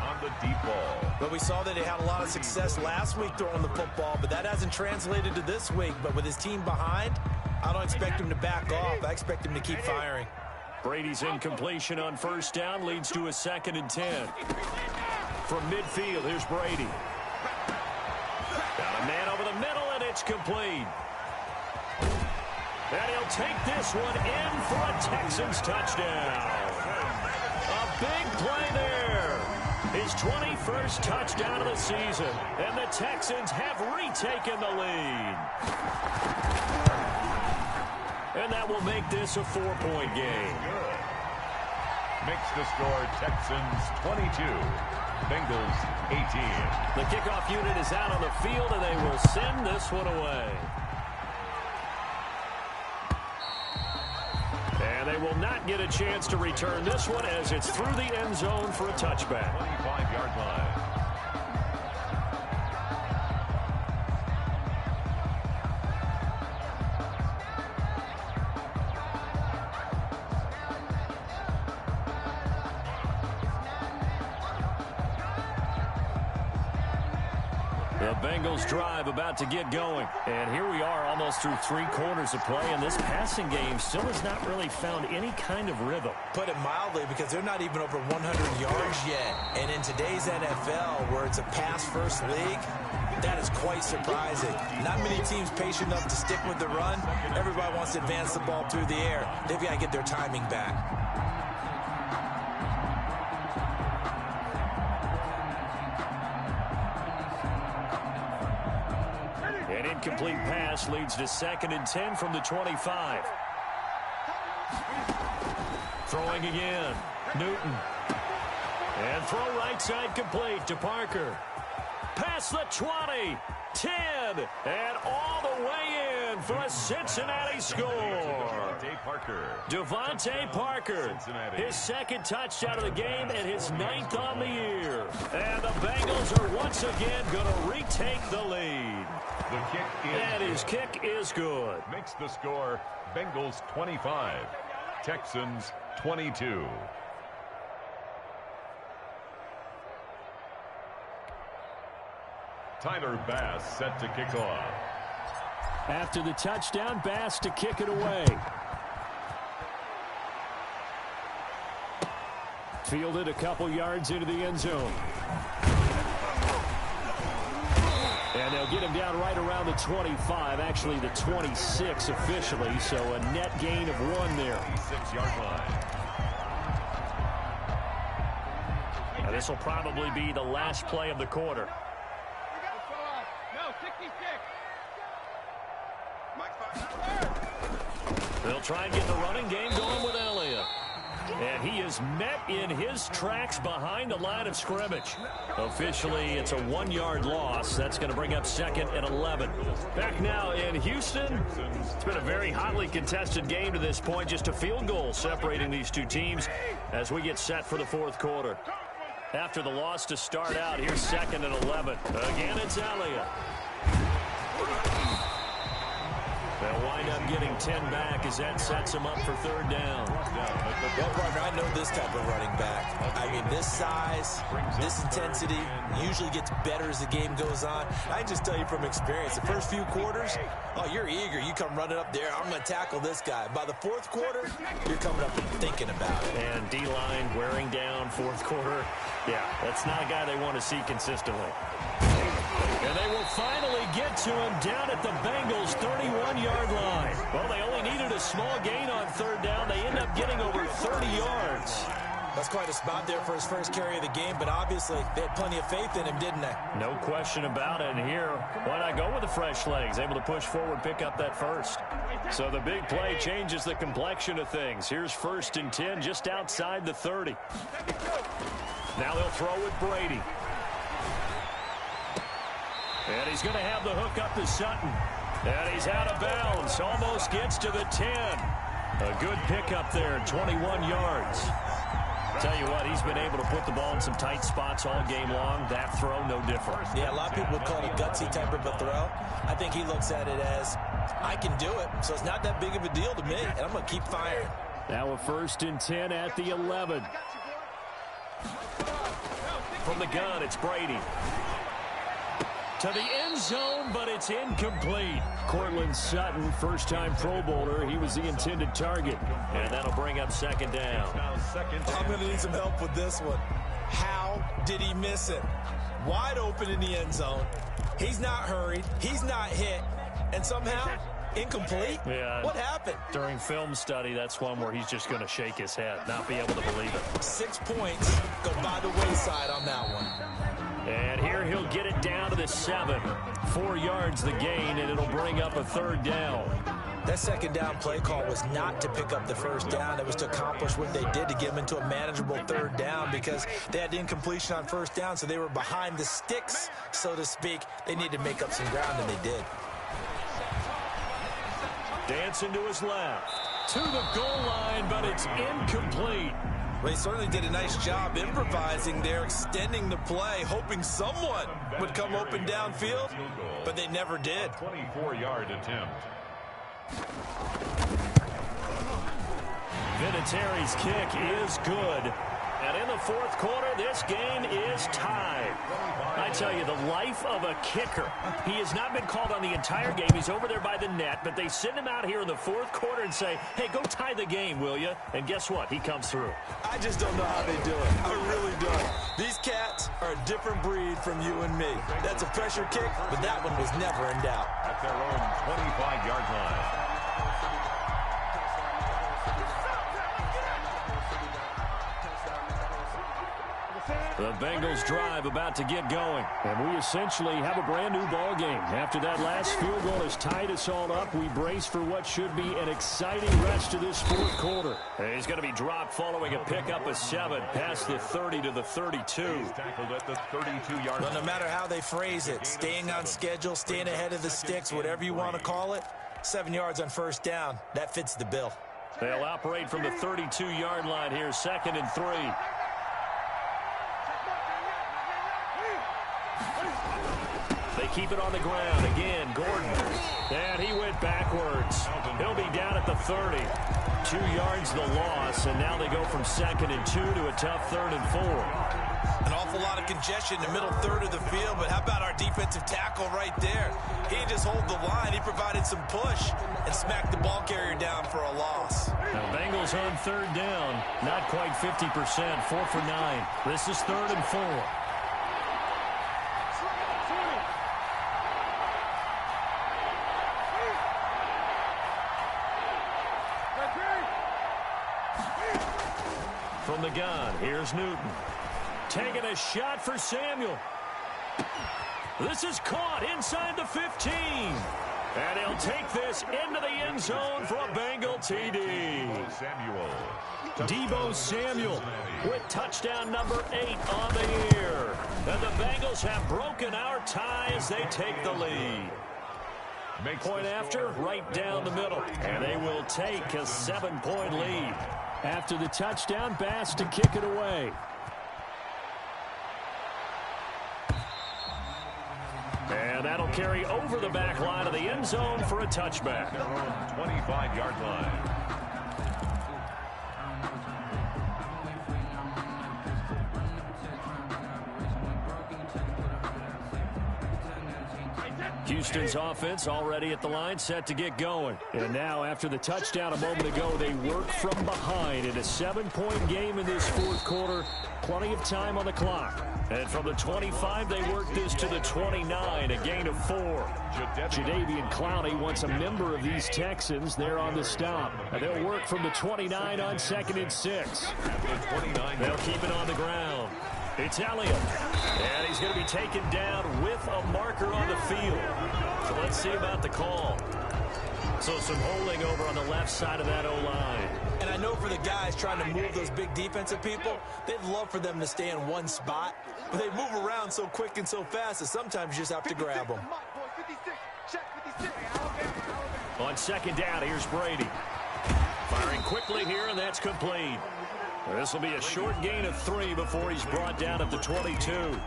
On the deep ball. But we saw that he had a lot of success last week throwing the football, but that hasn't translated to this week. But with his team behind, I don't expect him to back off. I expect him to keep firing. Brady's incompletion on first down leads to a 2nd and 10. From midfield, here's Brady. Got a man over the middle, and it's complete. And he'll take this one in for a Texans touchdown. A big play there. His 21st touchdown of the season. And the Texans have retaken the lead. And that will make this a 4-point game. Makes the score Texans 22, Bengals 18. The kickoff unit is out on the field, and they will send this one away. And they will not get a chance to return this one as it's through the end zone for a touchback. 25-yard line. The Bengals drive about to get going. And here we are almost through 3 quarters of play, and this passing game still has not really found any kind of rhythm. Put it mildly, because they're not even over 100 yards yet. And in today's NFL, where it's a pass-first league, that is quite surprising. Not many teams patient enough to stick with the run. Everybody wants to advance the ball through the air. They've got to get their timing back. An incomplete pass leads to 2nd and 10 from the 25. Throwing again. Newton. And throw right side complete to Parker. Past the 20. 10. And all the way in for a Cincinnati score. DeVante Parker. His 2nd touchdown of the game and his 9th on the year. And the Bengals are once again going to retake the lead. The kick is and his kick is good. Makes the score Bengals 25, Texans 22. Tyler Bass set to kick off. After the touchdown, Bass to kick it away. Fielded a couple yards into the end zone. And they'll get him down right around the 25, actually the 26 officially, so a net gain of 1 there. 6-yard line. Now this will probably be the last play of the quarter. No, 66. They'll try and get the running game going with Elliott. And he is met in his tracks behind the line of scrimmage. Officially, it's a 1-yard loss. That's going to bring up 2nd and 11. Back now in Houston. It's been a very hotly contested game to this point. Just a field goal separating these two teams as we get set for the 4th quarter. After the loss to start out, here's 2nd and 11. Again, it's Elliott. They'll wind up getting 10 back as that sets him up for 3rd down. Well, partner, I know this type of running back. I mean, this size, this intensity usually gets better as the game goes on. I can just tell you from experience, the first few quarters, oh, you're eager. You come running up there, I'm going to tackle this guy. By the 4th quarter, you're coming up and thinking about it. And D-line wearing down 4th quarter. Yeah, that's not a guy they want to see consistently. And they will finally get to him down at the Bengals' 31-yard line. Well, they only needed a small gain on 3rd down. They end up getting over 30 yards. That's quite a spot there for his first carry of the game, but obviously they had plenty of faith in him, didn't they? No question about it. And here, why not go with the fresh legs? Able to push forward, pick up that first. So the big play changes the complexion of things. Here's 1st and 10 just outside the 30. Now they'll throw with Brady. And he's going to have the hook up to Sutton. And he's out of bounds. Almost gets to the 10. A good pickup there, 21 yards. Tell you what, he's been able to put the ball in some tight spots all game long. That throw, no different. Yeah, a lot of people would call it a gutsy type of a throw. I think he looks at it as, I can do it, so it's not that big of a deal to me, and I'm going to keep firing. Now a 1st and 10 at the 11. From the gun, it's Brady. To the end zone, but it's incomplete. Cortland Sutton, first-time Pro Bowler. He was the intended target. And that'll bring up 2nd down. I'm going to need some help with this one. How did he miss it? Wide open in the end zone. He's not hurried. He's not hit. And somehow, incomplete? Yeah. What happened? During film study, that's one where he's just going to shake his head, not be able to believe it. 6 points go by the wayside on that one. And here he'll get it down to the 7. 4 yards the gain, and it'll bring up a 3rd down. That 2nd down play call was not to pick up the 1st down. It was to accomplish what they did to get them into a manageable 3rd down because they had incompletion on 1st down, so they were behind the sticks, so to speak. They needed to make up some ground, and they did. Dancing to his left. To the goal line, but it's incomplete. Well, he certainly did a nice job improvising there, extending the play, hoping someone would come open downfield, but they never did. 24-yard attempt. Vinatieri's kick is good. And in the 4th quarter, this game is tied. I tell you, the life of a kicker. He has not been called on the entire game. He's over there by the net, but they send him out here in the 4th quarter and say, hey, go tie the game, will you? And guess what? He comes through. I just don't know how they do it. I really don't. These cats are a different breed from you and me. That's a pressure kick, but that one was never in doubt. At their own 25-yard line. The Bengals drive about to get going. And we essentially have a brand new ball game. After that last field goal has tied us all up, we brace for what should be an exciting rest of this 4th quarter. And he's going to be dropped following a pickup of 7 past the 30 to the 32. He's tackled at the 32-yard line. Well, no matter how they phrase it, staying on schedule, staying ahead of the sticks, whatever you want to call it, 7 yards on 1st down, that fits the bill. They'll operate from the 32-yard line here, 2nd and 3. They keep it on the ground. Again, Gordon. And he went backwards. He'll be down at the 30. 2 yards the loss, and now they go from 2nd and 2 to a tough 3rd and 4. An awful lot of congestion in the middle third of the field, but how about our defensive tackle right there? He didn't just hold the line. He provided some push and smacked the ball carrier down for a loss. Now, Bengals on 3rd down. Not quite 50%. 4 for 9. This is 3rd and 4. from the gun. Here's Newton. Taking a shot for Samuel. This is caught inside the 15. And he'll take this into the end zone for a Bengal TD. Deebo Samuel with touchdown number 8 on the year. And the Bengals have broken our tie as they take the lead. Point after, right down the middle. And they will take a 7-point lead. After the touchdown, Bass to kick it away. And that'll carry over the back line of the end zone for a touchback. 25-yard line. Houston's offense already at the line, set to get going. And now, after the touchdown a moment ago, they work from behind in a 7-point game in this fourth quarter. Plenty of time on the clock. And from the 25, they work this to the 29, a gain of 4. Jadeveon Clowney wants a member of these Texans there on the stop. And they'll work from the 29 on 2nd and 6. They'll keep it on the ground. It's Elliott. And he's going to be taken down with a marker on the field. So let's see about the call. So some holding over on the left side of that O-line. And I know for the guys trying to move those big defensive people, they'd love for them to stay in one spot. But they move around so quick and so fast that sometimes you just have to grab them. On 2nd down, here's Brady. Firing quickly here, and that's complete. This will be a short gain of 3 before he's brought down at the 22.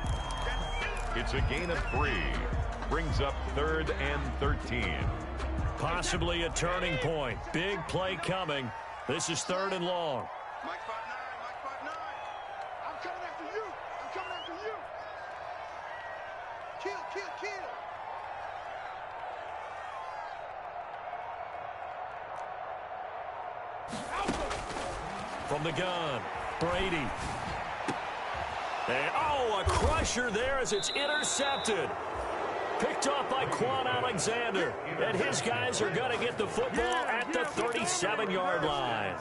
It's a gain of 3. Brings up 3rd and 13. Possibly a turning point. Big play coming. This is 3rd and long. Mike 5'9", Mike 5'9". I'm coming after you. I'm coming after you. Kill, kill, kill. From the gun, Brady. And, oh, a crusher there as it's intercepted. Picked off by Quan Alexander. And his guys are going to get the football at the 37-yard line.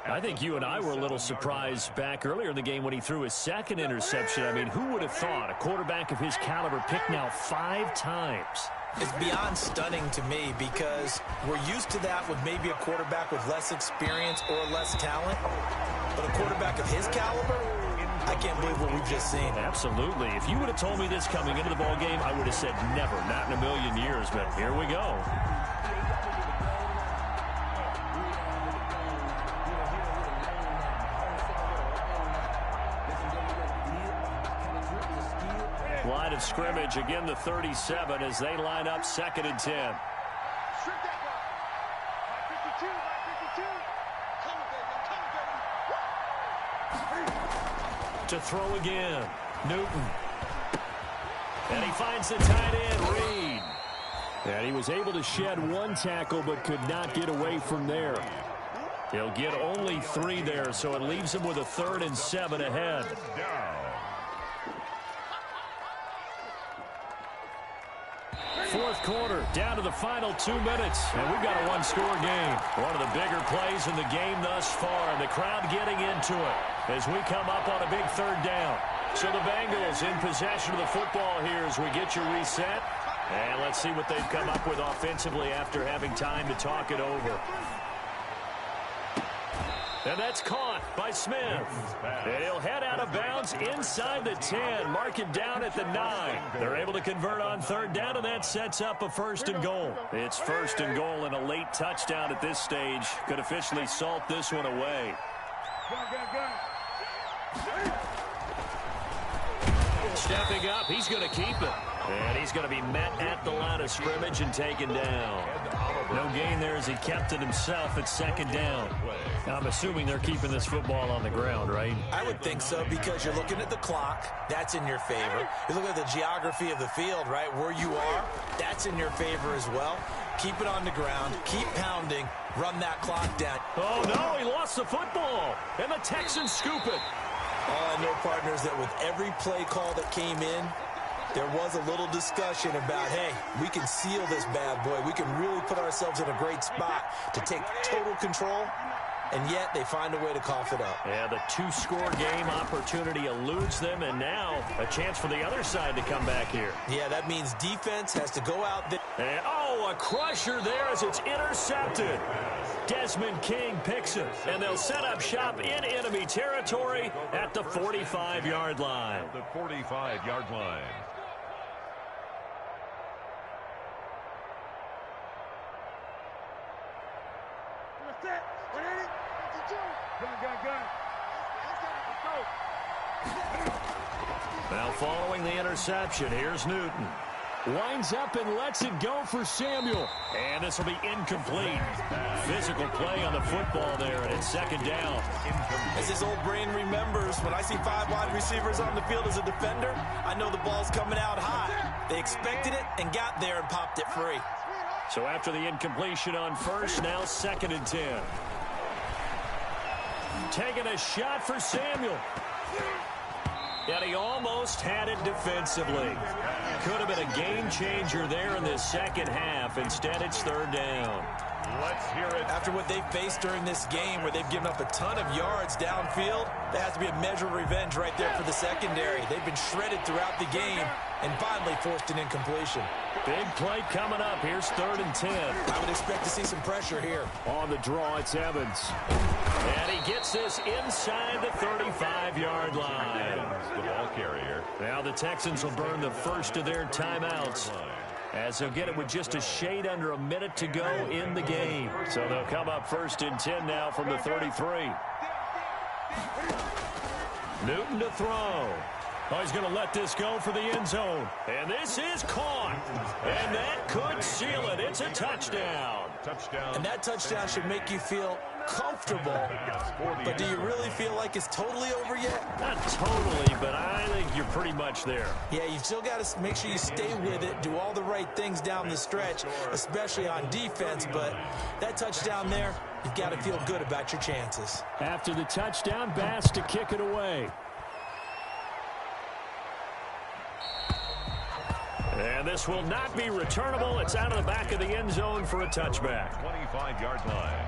I think you and I were a little surprised back earlier in the game when he threw his 2nd interception. I mean, who would have thought a quarterback of his caliber picked now 5 times? It's beyond stunning to me because we're used to that with maybe a quarterback with less experience or less talent. But a quarterback of his caliber, I can't believe what we've just seen. Absolutely. If you would have told me this coming into the ball game, I would have said never, not in a million years. But here we go. Line of scrimmage, again the 37 as they line up 2nd and 10. To throw again, Newton. And he finds the tight end, Reed. And he was able to shed 1 tackle but could not get away from there. He'll get only 3 there, so it leaves him with a 3rd and 7 ahead. Fourth quarter, down to the final 2 minutes, and we've got a 1-score game. One of the bigger plays in the game thus far, and the crowd getting into it as we come up on a big 3rd down. So the Bengals in possession of the football here as we get your reset. And let's see what they've come up with offensively after having time to talk it over. And that's caught by Smith. And he'll head out of bounds inside the 10. Mark it down at the 9. They're able to convert on 3rd down, and that sets up a 1st and goal. It's 1st and goal, and a late touchdown at this stage could officially salt this one away. Stepping up, he's going to keep it. And he's going to be met at the line of scrimmage and taken down. No gain there as he kept it himself at 2nd down. Now, I'm assuming they're keeping this football on the ground, right? I would think so because you're looking at the clock. That's in your favor. You look at the geography of the field, right, where you are. That's in your favor as well. Keep it on the ground. Keep pounding. Run that clock down. Oh, no, he lost the football. And the Texans scoop it. All I know, partners, that with every play call that came in, there was a little discussion about, hey, we can seal this bad boy. We can really put ourselves in a great spot to take total control. and yet they find a way to cough it up. Yeah, the two-score game opportunity eludes them, and now a chance for the other side to come back here. Yeah, that means defense has to go out there. And, oh, a crusher there as it's intercepted. Desmond King picks it, and they'll set up shop in enemy territory at the 45-yard line. The 45-yard line. Now following the interception, here's Newton. Winds up and lets it go for Samuel. And this will be incomplete. Physical play on the football there, and it's second down. As his old brain remembers, when I see 5 wide receivers on the field as a defender, I know the ball's coming out high. They expected it and got there and popped it free. So after the incompletion on first, now 2nd and 10. Taking a shot for Samuel. And he almost had it defensively. Could have been a game changer there in the second half. Instead, it's 3rd down. Let's hear it. After what they faced during this game where they've given up a ton of yards downfield, there has to be a measure of revenge right there for the secondary. They've been shredded throughout the game and finally forced an incompletion. Big play coming up. Here's 3rd and 10. I would expect to see some pressure here. On the draw, it's Evans. And he gets this inside the 35-yard line. The ball carrier. Now the Texans will burn the first of their timeouts, as they'll get it with just a shade under a minute to go in the game. So they'll come up 1st and 10 now from the 33. Newton to throw. Oh, he's going to let this go for the end zone. And this is caught. And that could seal it. It's a touchdown. And that touchdown should make you feel comfortable. But do you really feel like it's totally over yet? Not totally, but I think you're pretty much there. Yeah, you've still got to make sure you stay with it, do all the right things down the stretch, especially on defense. But that touchdown there, you've got to feel good about your chances. After the touchdown, Bass to kick it away. And this will not be returnable. It's out of the back of the end zone for a touchback. 25-yard line.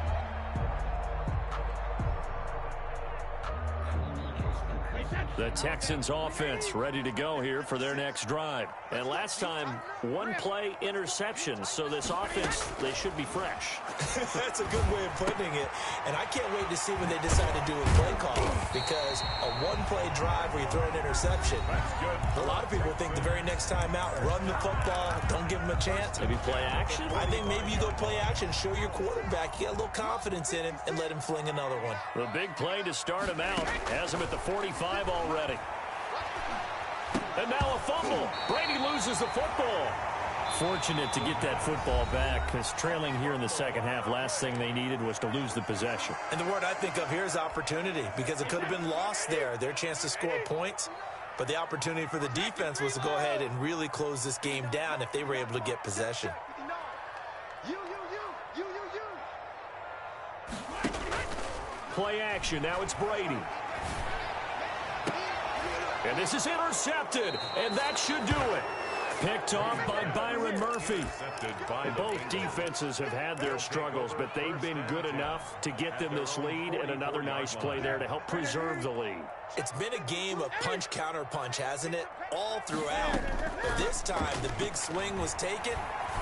The Texans offense ready to go here for their next drive. And last time, 1 play interception. So this offense, they should be fresh. That's a good way of putting it. And I can't wait to see when they decide to do a play call, because a 1-play drive where you throw an interception, a lot of people think the very next time out, run the football, don't give them a chance. Maybe play action? I think maybe you go play action, show your quarterback, you get a little confidence in him, and let him fling another one. The big play to start him out has him at the 45 already. And now a fumble. Brady loses the football. Fortunate to get that football back, because trailing here in the second half, last thing they needed was to lose the possession. And the word I think of here is opportunity, because it could have been lost there, their chance to score points. But the opportunity for the defense was to go ahead and really close this game down if they were able to get possession. Play action. Now it's Brady. And this is intercepted, and that should do it. Picked off by Byron Murphy. Both defenses have had their struggles, but they've been good enough to get them this lead, and another nice play there to help preserve the lead. It's been a game of punch-counter-punch, hasn't it? All throughout. But this time, the big swing was taken,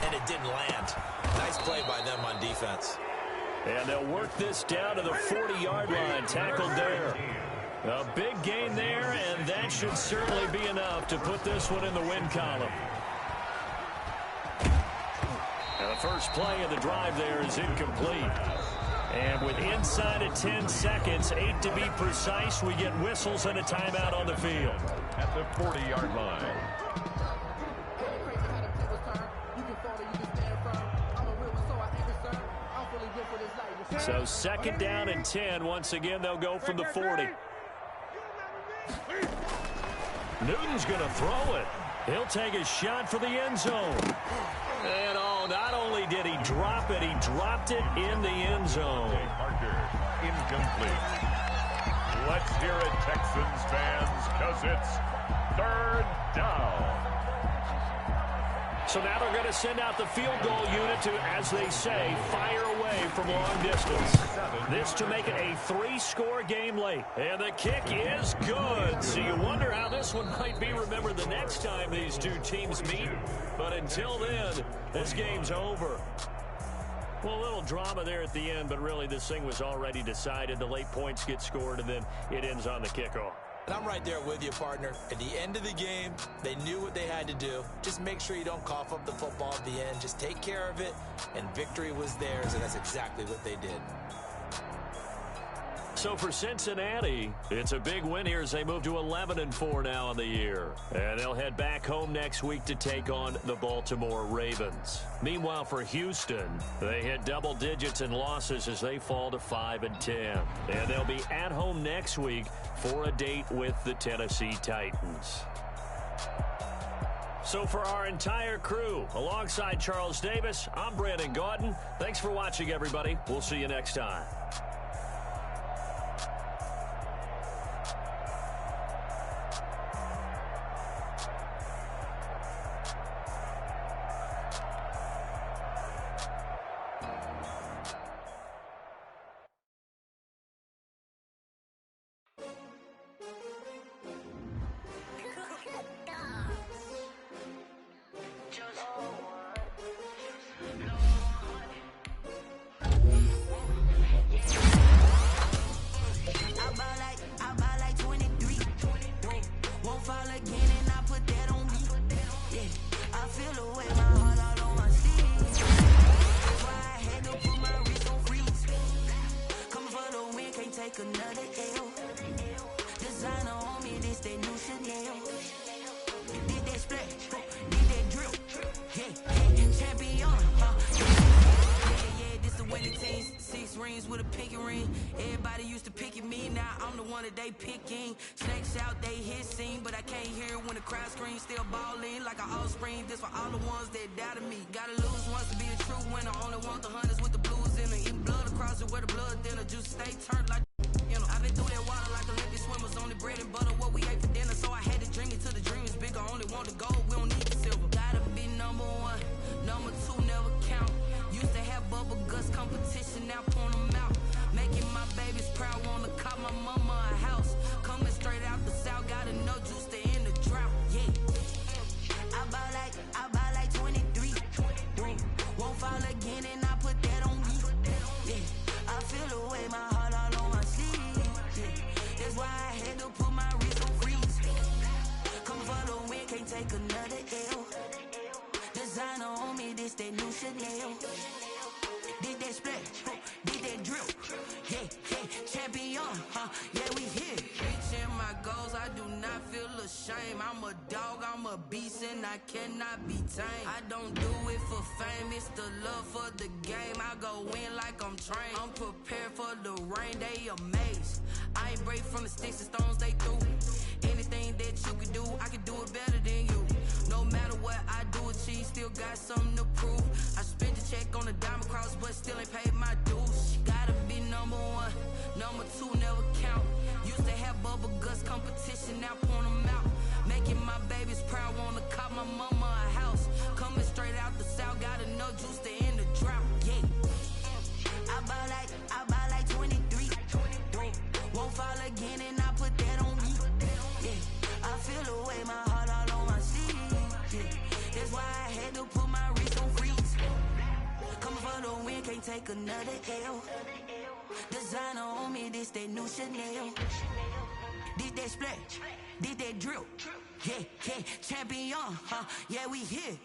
and it didn't land. Nice play by them on defense. And they'll work this down to the 40-yard line. Tackled there. A big gain there, and that should certainly be enough to put this one in the win column. Now the first play of the drive there is incomplete. And with inside of 10 seconds, 8 to be precise, we get whistles and a timeout on the field. At the 40-yard line. So 2nd down and 10. Once again, they'll go from the 40. Newton's going to throw it. He'll take a shot for the end zone. And not only did he drop it, he dropped it in the end zone. Parker, incomplete. Let's hear it, Texans fans, because it's 3rd down. So now they're going to send out the field goal unit to, as they say, fire away from long distance. This to make it a 3-score game late. And the kick is good. So you wonder how this one might be remembered the next time these two teams meet. But until then, this game's over. Well, a little drama there at the end, but really this thing was already decided. The late points get scored, and then it ends on the kickoff. And I'm right there with you, partner. At the end of the game, they knew what they had to do. Just make sure you don't cough up the football at the end. Just take care of it, and victory was theirs, and that's exactly what they did. So for Cincinnati, it's a big win here as they move to 11-4 now in the year. And they'll head back home next week to take on the Baltimore Ravens. Meanwhile, for Houston, they hit double digits in losses as they fall to 5-10. And they'll be at home next week for a date with the Tennessee Titans. So for our entire crew, alongside Charles Davis, I'm Brandon Gaudin. Thanks for watching, everybody. We'll see you next time. They picking snakes out, they hissing, but I can't hear when the crowd screams. Still balling like an offspring. This for all the ones that doubted me. Gotta lose once to be a true winner. Only want the hunters with the blues in it. Eating blood across it where the blood dinner. Juice stay turned like you know. I've been through that water like Olympic swimmers. Only bread and butter what we ate for dinner. So I had to dream it till the dream is bigger. Only want the gold, we don't need the silver. Gotta be number one, number two never count. Used to have bubble guts competition, now point them out. Making my babies proud, wanna call my mama a house. Coming straight out the south, gotta know juice to end the drought. Yeah, I bought like 23. Won't fall again, and I put that on me. Yeah, I feel the way, my heart all on my sleeve. Yeah, that's why I had to put my wrist on freeze. Come for the win, can't take another L. Designer on me, this that new Chanel. Did that splash, did that drill. Yeah, champion, yeah, we here. Reaching my goals, I do not feel ashamed. I'm a dog, I'm a beast, and I cannot be tamed. I don't do it for fame, it's the love for the game. I go in like I'm trained. I'm prepared for the rain, they amazed. I ain't break from the sticks and stones they threw. Anything that you can do, I can do it better than you. No matter what I do achieve, still got something to prove. I spent the check on the diamond cross, but still ain't paid my dues. Gotta be number one, number two never count. Used to have bubble guts competition, now point them out. Making my babies proud, wanna call my mama a house. Coming straight out the south, gotta know juice to end the drought. Yeah, I bought like 23. Won't fall again, and I put that on me. Yeah, I feel the way, my heart all on my sleeve. Yeah, that's why I had to put my wrist on freeze. Coming for the win, can't take another L. Designer on me, this that new Chanel. Did that splash, did that drill. Yeah, champion, yeah, we here.